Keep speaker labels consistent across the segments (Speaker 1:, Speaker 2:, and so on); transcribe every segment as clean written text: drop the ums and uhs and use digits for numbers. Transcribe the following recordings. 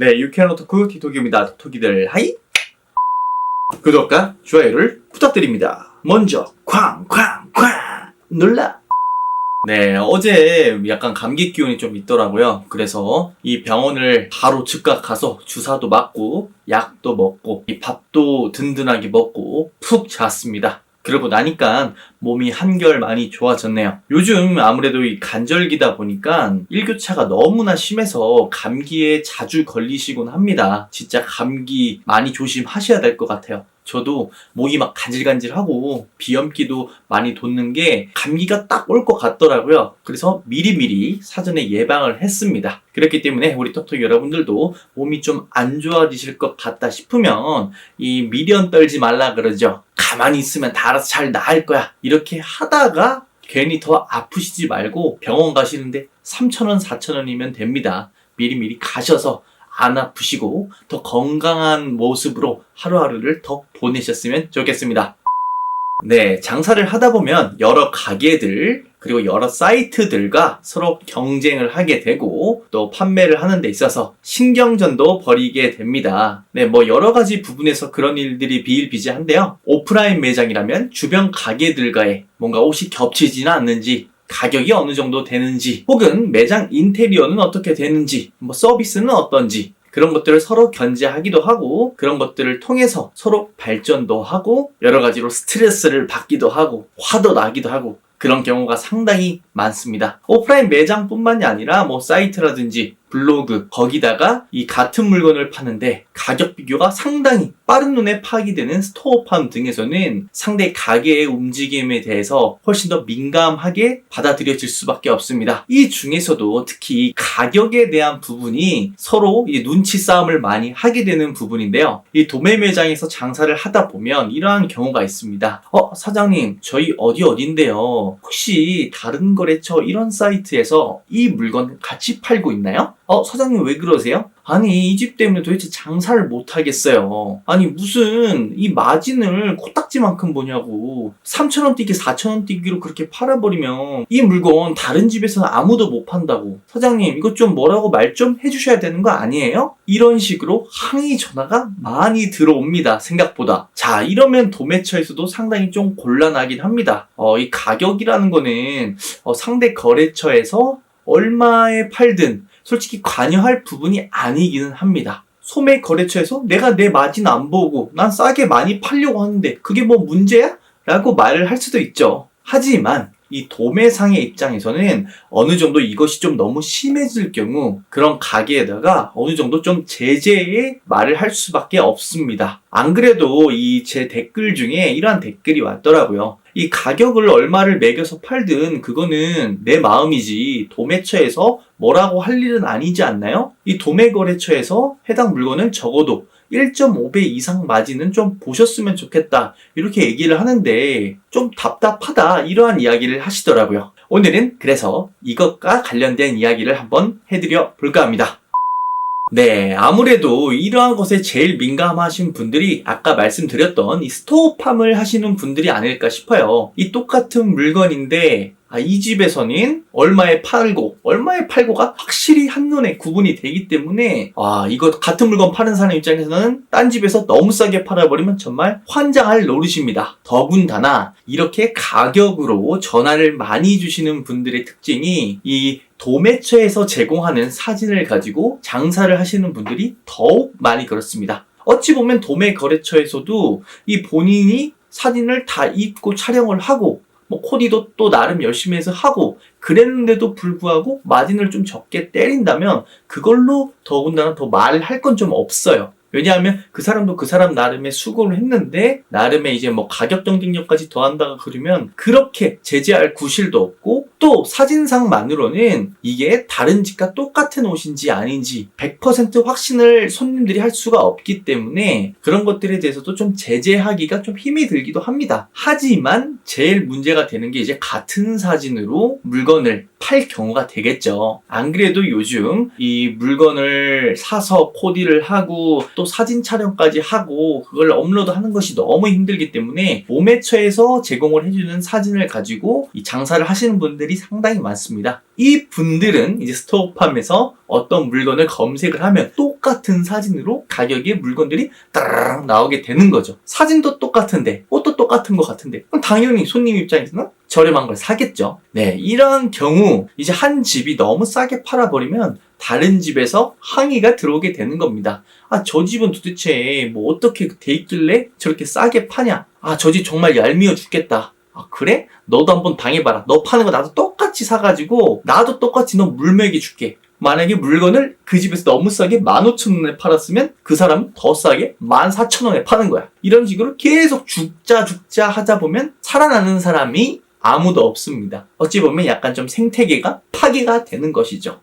Speaker 1: 네, 유쾌한 오토크 티톡입니다. 토끼들 하이! 구독과 좋아요를 부탁드립니다. 먼저 쾅쾅쾅 눌러! 네, 어제 약간 감기 기운이 좀 있더라고요. 그래서 이 병원을 바로 즉각 가서 주사도 맞고 약도 먹고 이 밥도 든든하게 먹고 푹 잤습니다. 그러고 나니까 몸이 한결 많이 좋아졌네요. 요즘 아무래도 이 간절기다 보니까 일교차가 너무나 심해서 감기에 자주 걸리시곤 합니다. 진짜 감기 많이 조심하셔야 될 것 같아요. 저도 목이 막 간질간질하고 비염기도 많이 돋는 게 감기가 딱 올 것 같더라고요. 그래서 미리미리 사전에 예방을 했습니다. 그렇기 때문에 우리 톡톡 여러분들도 몸이 좀 안 좋아지실 것 같다 싶으면 이 미련 떨지 말라 그러죠. 가만히 있으면 다 알아서 잘 나을 거야. 이렇게 하다가 괜히 더 아프시지 말고 병원 가시는데 3,000원, 4,000원이면 됩니다. 미리미리 가셔서 안 아프시고 더 건강한 모습으로 하루하루를 더 보내셨으면 좋겠습니다. 네, 장사를 하다 보면 여러 가게들 그리고 여러 사이트들과 서로 경쟁을 하게 되고 또 판매를 하는 데 있어서 신경전도 벌이게 됩니다. 네, 뭐 여러 가지 부분에서 그런 일들이 비일비재한데요. 오프라인 매장이라면 주변 가게들과의 뭔가 옷이 겹치지는 않는지, 가격이 어느 정도 되는지, 혹은 매장 인테리어는 어떻게 되는지, 뭐 서비스는 어떤지, 그런 것들을 서로 견제하기도 하고 그런 것들을 통해서 서로 발전도 하고 여러 가지로 스트레스를 받기도 하고 화도 나기도 하고 그런 경우가 상당히 많습니다. 오프라인 매장뿐만이 아니라 뭐 사이트라든지 블로그 거기다가 이 같은 물건을 파는데 가격 비교가 상당히 빠른 눈에 파악이 되는 스토어팜 등에서는 상대 가게의 움직임에 대해서 훨씬 더 민감하게 받아들여질 수밖에 없습니다. 이 중에서도 특히 가격에 대한 부분이 서로 이 눈치 싸움을 많이 하게 되는 부분인데요. 이 도매 매장에서 장사를 하다 보면 이러한 경우가 있습니다. 사장님 저희 어딘데요? 혹시 다른 거래처 이런 사이트에서 이 물건 같이 팔고 있나요? 사장님 왜 그러세요? 아니 이 집 때문에 도대체 장사를 못 하겠어요. 아니 무슨 이 마진을 코딱지만큼 보냐고. 3,000원 뛰기 4,000원 뛰기로 그렇게 팔아버리면 이 물건 다른 집에서는 아무도 못 판다고. 사장님 이것 좀 뭐라고 말 좀 해주셔야 되는 거 아니에요? 이런 식으로 항의 전화가 많이 들어옵니다. 생각보다. 자 이러면 도매처에서도 상당히 좀 곤란하긴 합니다. 이 가격이라는 거는 상대 거래처에서 얼마에 팔든 솔직히 관여할 부분이 아니기는 합니다. 소매 거래처에서 내가 내 마진 안 보고 난 싸게 많이 팔려고 하는데 그게 뭐 문제야? 라고 말을 할 수도 있죠. 하지만 이 도매상의 입장에서는 어느 정도 이것이 좀 너무 심해질 경우 그런 가게에다가 어느 정도 좀 제재의 말을 할 수밖에 없습니다. 안 그래도 이 제 댓글 중에 이러한 댓글이 왔더라고요. 이 가격을 얼마를 매겨서 팔든 그거는 내 마음이지 도매처에서 뭐라고 할 일은 아니지 않나요? 이 도매거래처에서 해당 물건을 적어도 1.5배 이상 마진은 좀 보셨으면 좋겠다 이렇게 얘기를 하는데 좀 답답하다 이러한 이야기를 하시더라고요. 오늘은 그래서 이것과 관련된 이야기를 한번 해드려 볼까 합니다. 네, 아무래도 이러한 것에 제일 민감하신 분들이 아까 말씀드렸던 이 스토어팜을 하시는 분들이 아닐까 싶어요. 이 똑같은 물건인데 이 집에서는 얼마에 팔고가 확실히 한눈에 구분이 되기 때문에 이거 같은 물건 파는 사람 입장에서는 딴 집에서 너무 싸게 팔아버리면 정말 환장할 노릇입니다. 더군다나 이렇게 가격으로 전화를 많이 주시는 분들의 특징이 이 도매처에서 제공하는 사진을 가지고 장사를 하시는 분들이 더욱 많이 그렇습니다. 어찌 보면 도매 거래처에서도 이 본인이 사진을 다 입고 촬영을 하고 뭐 코디도 또 나름 열심히 해서 하고 그랬는데도 불구하고 마진을 좀 적게 때린다면 그걸로 더군다나 더 말할 건 좀 없어요. 왜냐하면 그 사람도 그 사람 나름의 수고를 했는데 나름의 이제 뭐 가격 경쟁력까지 더한다가 그러면 그렇게 제재할 구실도 없고 또 사진상만으로는 이게 다른 집과 똑같은 옷인지 아닌지 100% 확신을 손님들이 할 수가 없기 때문에 그런 것들에 대해서도 좀 제재하기가 좀 힘이 들기도 합니다. 하지만 제일 문제가 되는 게 이제 같은 사진으로 물건을 팔 경우가 되겠죠. 안 그래도 요즘 이 물건을 사서 코디를 하고 또 사진 촬영까지 하고 그걸 업로드하는 것이 너무 힘들기 때문에 도매처에서 제공을 해주는 사진을 가지고 이 장사를 하시는 분들이 상당히 많습니다. 이 분들은 이제 스토어팜에서 어떤 물건을 검색을 하면 똑같은 사진으로 가격의 물건들이 따라락 나오게 되는 거죠. 사진도 똑같은데 옷도 똑같은 것 같은데 그럼 당연히 손님 입장에서는 저렴한 걸 사겠죠. 네, 이런 경우 이제 한 집이 너무 싸게 팔아버리면 다른 집에서 항의가 들어오게 되는 겁니다. 아, 저 집은 도대체 뭐 어떻게 돼 있길래 저렇게 싸게 파냐? 아, 저 집 정말 얄미워 죽겠다. 아, 그래? 너도 한번 당해봐라. 너 파는 거 나도 똑같이 사가지고 나도 똑같이 너 물먹이 줄게. 만약에 물건을 그 집에서 너무 싸게 15,000원에 팔았으면 그 사람은 더 싸게 14,000원에 파는 거야. 이런 식으로 계속 죽자 하다 보면 살아나는 사람이 아무도 없습니다. 어찌 보면 약간 좀 생태계가 파괴가 되는 것이죠.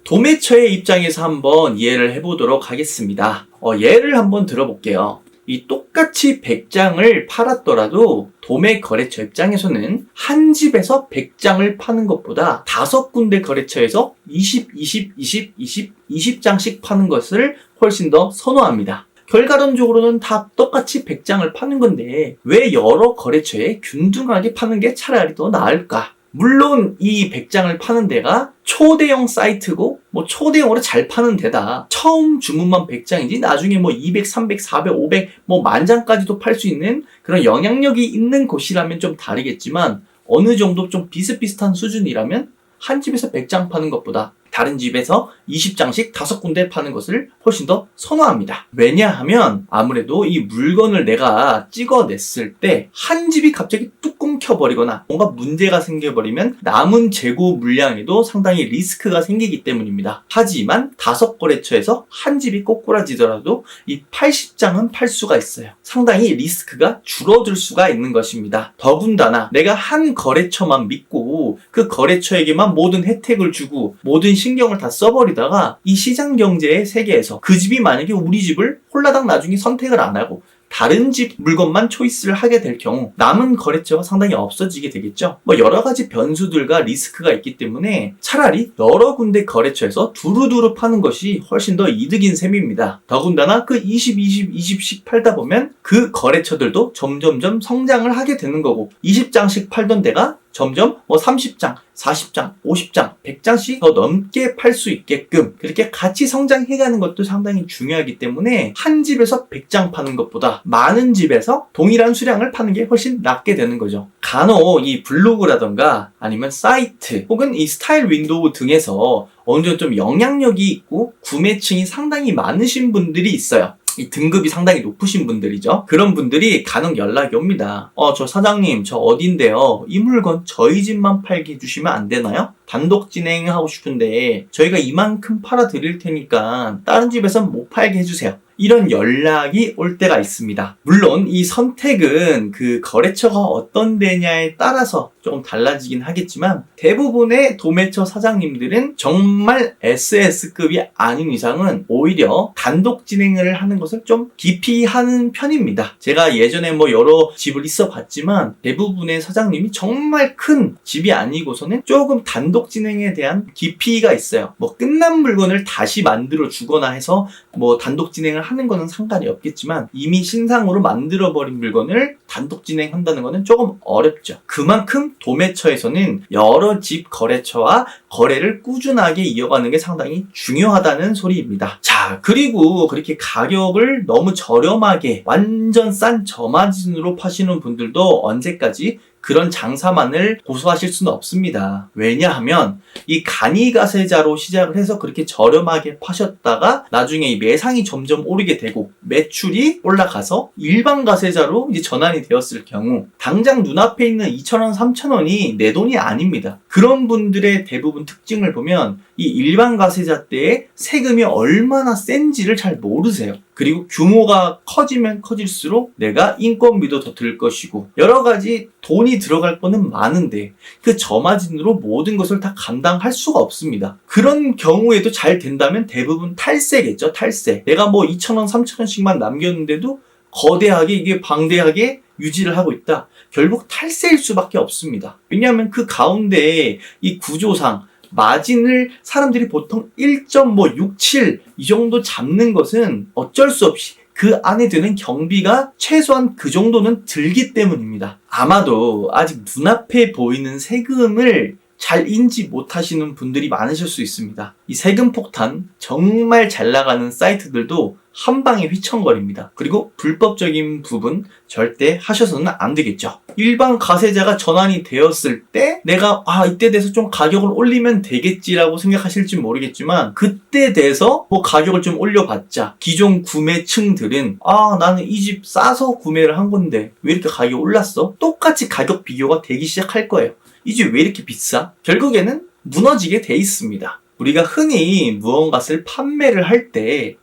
Speaker 1: 도매처의 입장에서 한번 이해를 해보도록 하겠습니다. 예를 한번 들어볼게요. 이 똑같이 100장을 팔았더라도 도매 거래처 입장에서는 한 집에서 100장을 파는 것보다 5군데 거래처에서 20장씩 파는 것을 훨씬 더 선호합니다. 결과론적으로는 다 똑같이 100장을 파는 건데 왜 여러 거래처에 균등하게 파는 게 차라리 더 나을까? 물론 이 100장을 파는 데가 초대형 사이트고 뭐 초대형으로 잘 파는 데다 처음 주문만 100장이지 나중에 뭐 200, 300, 400, 500 뭐 10,000장까지도 팔 수 있는 그런 영향력이 있는 곳이라면 좀 다르겠지만 어느 정도 좀 비슷비슷한 수준이라면 한 집에서 100장 파는 것보다 다른 집에서 20장씩 5군데 파는 것을 훨씬 더 선호합니다. 왜냐하면 아무래도 이 물건을 내가 찍어냈을 때 한 집이 갑자기 뚝 끊겨버리거나 뭔가 문제가 생겨버리면 남은 재고 물량에도 상당히 리스크가 생기기 때문입니다. 하지만 5거래처에서 한 집이 꼬꾸라지더라도 이 80장은 팔 수가 있어요. 상당히 리스크가 줄어들 수가 있는 것입니다. 더군다나 내가 한 거래처만 믿고 그 거래처에게만 모든 혜택을 주고 모든 신경을 다 써버리다가 이 시장 경제의 세계에서 그 집이 만약에 우리 집을 홀라당 나중에 선택을 안 하고 다른 집 물건만 초이스를 하게 될 경우 남은 거래처가 상당히 없어지게 되겠죠. 뭐 여러 가지 변수들과 리스크가 있기 때문에 차라리 여러 군데 거래처에서 두루두루 파는 것이 훨씬 더 이득인 셈입니다. 더군다나 그 20씩 팔다 보면 그 거래처들도 점점점 성장을 하게 되는 거고 20장씩 팔던 데가 점점 뭐 30장, 40장, 50장, 100장씩 더 넘게 팔 수 있게끔 그렇게 같이 성장해가는 것도 상당히 중요하기 때문에 한 집에서 100장 파는 것보다 많은 집에서 동일한 수량을 파는 게 훨씬 낫게 되는 거죠. 간혹 이 블로그라던가 아니면 사이트 혹은 이 스타일 윈도우 등에서 어느 정도 좀 영향력이 있고 구매층이 상당히 많으신 분들이 있어요. 이 등급이 상당히 높으신 분들이죠. 그런 분들이 간혹 연락이 옵니다. 저 사장님, 저 어딘데요? 이 물건 저희 집만 팔게 해주시면 안 되나요? 단독 진행하고 싶은데 저희가 이만큼 팔아 드릴 테니까 다른 집에선 못 팔게 해주세요. 이런 연락이 올 때가 있습니다. 물론 이 선택은 그 거래처가 어떤 데냐에 따라서 조금 달라지긴 하겠지만 대부분의 도매처 사장님들은 정말 SS급이 아닌 이상은 오히려 단독 진행을 하는 것을 좀 기피하는 편입니다. 제가 예전에 뭐 여러 집을 있어 봤지만 대부분의 사장님이 정말 큰 집이 아니고서는 조금 단독 진행에 대한 기피가 있어요. 뭐 끝난 물건을 다시 만들어 주거나 해서 뭐 단독 진행을 하는 거는 상관이 없겠지만 이미 신상으로 만들어버린 물건을 단독 진행한다는 거는 조금 어렵죠. 그만큼 도매처에서는 여러 집 거래처와 거래를 꾸준하게 이어가는 게 상당히 중요하다는 소리입니다. 자, 그리고 그렇게 가격을 너무 저렴하게 완전 싼 저마진으로 파시는 분들도 언제까지 그런 장사만을 고수하실 수는 없습니다. 왜냐하면 이 간이가세자로 시작을 해서 그렇게 저렴하게 파셨다가 나중에 이 매상이 점점 오르게 되고 매출이 올라가서 일반 가세자로 이제 전환이 되었을 경우 당장 눈앞에 있는 2,000원, 3,000원이 내 돈이 아닙니다. 그런 분들의 대부분 특징을 보면 이 일반 가세자 때의 세금이 얼마나 센지를 잘 모르세요. 그리고 규모가 커지면 커질수록 내가 인건비도 더 들 것이고 여러 가지 돈이 들어갈 거는 많은데 그 저마진으로 모든 것을 다 감당할 수가 없습니다. 그런 경우에도 잘 된다면 대부분 탈세겠죠. 탈세. 내가 뭐 2,000원, 3,000원씩만 남겼는데도 거대하게 이게 방대하게 유지를 하고 있다. 결국 탈세일 수밖에 없습니다. 왜냐하면 그 가운데 이 구조상 마진을 사람들이 보통 1.67 이 정도 잡는 것은 어쩔 수 없이 그 안에 드는 경비가 최소한 그 정도는 들기 때문입니다. 아마도 아직 눈앞에 보이는 세금을 잘 인지 못하시는 분들이 많으실 수 있습니다. 이 세금 폭탄 정말 잘 나가는 사이트들도 한 방에 휘청거립니다. 그리고 불법적인 부분 절대 하셔서는 안 되겠죠. 일반 가세자가 전환이 되었을 때 내가 이때 돼서 좀 가격을 올리면 되겠지라고 생각하실지 모르겠지만 그때 돼서 뭐 가격을 좀 올려봤자 기존 구매층들은 나는 이 집 싸서 구매를 한 건데 왜 이렇게 가격이 올랐어? 똑같이 가격 비교가 되기 시작할 거예요. 이 집 왜 이렇게 비싸? 결국에는 무너지게 돼 있습니다. 우리가 흔히 무언가를 판매를 할 때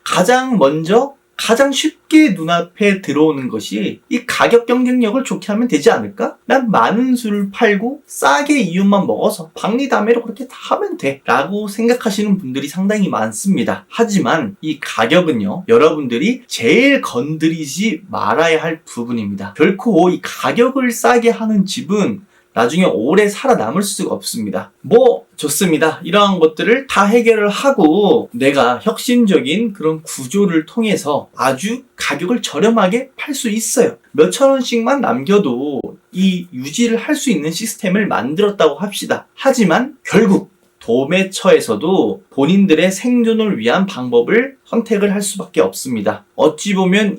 Speaker 1: 가장 쉽게 눈앞에 들어오는 것이 이 가격 경쟁력을 좋게 하면 되지 않을까? 난 많은 수를 팔고 싸게 이윤만 먹어서 박리담회로 그렇게 다 하면 돼 라고 생각하시는 분들이 상당히 많습니다. 하지만 이 가격은요, 여러분들이 제일 건드리지 말아야 할 부분입니다. 결코 이 가격을 싸게 하는 집은 나중에 오래 살아남을 수가 없습니다. 좋습니다. 이러한 것들을 다 해결을 하고 내가 혁신적인 그런 구조를 통해서 아주 가격을 저렴하게 팔 수 있어요. 몇천 원씩만 남겨도 이 유지를 할 수 있는 시스템을 만들었다고 합시다. 하지만 결국 도매처에서도 본인들의 생존을 위한 방법을 선택을 할 수밖에 없습니다. 어찌 보면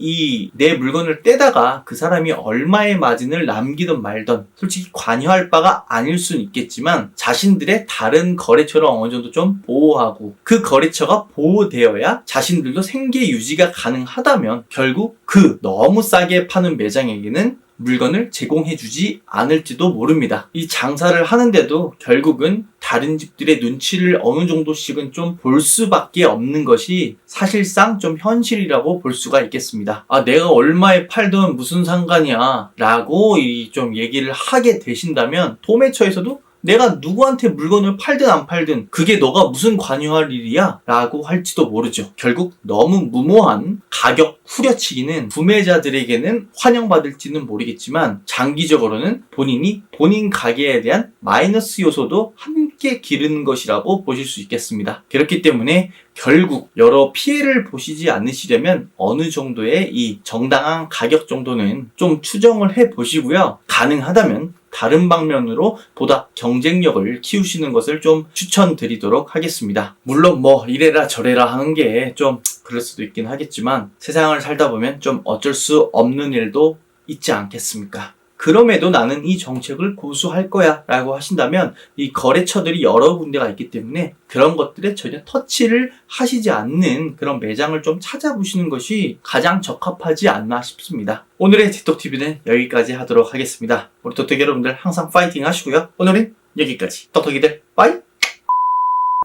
Speaker 1: 내 물건을 떼다가 그 사람이 얼마의 마진을 남기든 말든 솔직히 관여할 바가 아닐 수는 있겠지만 자신들의 다른 거래처를 어느 정도 좀 보호하고 그 거래처가 보호되어야 자신들도 생계 유지가 가능하다면 결국 그 너무 싸게 파는 매장에게는 물건을 제공해주지 않을지도 모릅니다. 이 장사를 하는데도 결국은 다른 집들의 눈치를 어느 정도씩은 좀 볼 수밖에 없는 것이 사실상 좀 현실이라고 볼 수가 있겠습니다. 내가 얼마에 팔든 무슨 상관이야 라고 좀 얘기를 하게 되신다면 도매처에서도 내가 누구한테 물건을 팔든 안 팔든 그게 너가 무슨 관여할 일이야? 라고 할지도 모르죠. 결국 너무 무모한 가격 후려치기는 구매자들에게는 환영받을지는 모르겠지만 장기적으로는 본인 가게에 대한 마이너스 요소도 함께 기르는 것이라고 보실 수 있겠습니다. 그렇기 때문에 결국 여러 피해를 보시지 않으시려면 어느 정도의 이 정당한 가격 정도는 좀 추정을 해 보시고요. 가능하다면 다른 방면으로 보다 경쟁력을 키우시는 것을 좀 추천드리도록 하겠습니다. 물론 이래라 저래라 하는 게 좀 그럴 수도 있긴 하겠지만 세상을 살다 보면 좀 어쩔 수 없는 일도 있지 않겠습니까? 그럼에도 나는 이 정책을 고수할 거야 라고 하신다면 이 거래처들이 여러 군데가 있기 때문에 그런 것들에 전혀 터치를 하시지 않는 그런 매장을 좀 찾아보시는 것이 가장 적합하지 않나 싶습니다. 오늘의 틱톡TV는 여기까지 하도록 하겠습니다. 우리 톡톡 여러분들 항상 파이팅 하시고요. 오늘은 여기까지. 톡톡이들 빠이!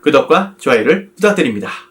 Speaker 1: 구독과 좋아요를 부탁드립니다.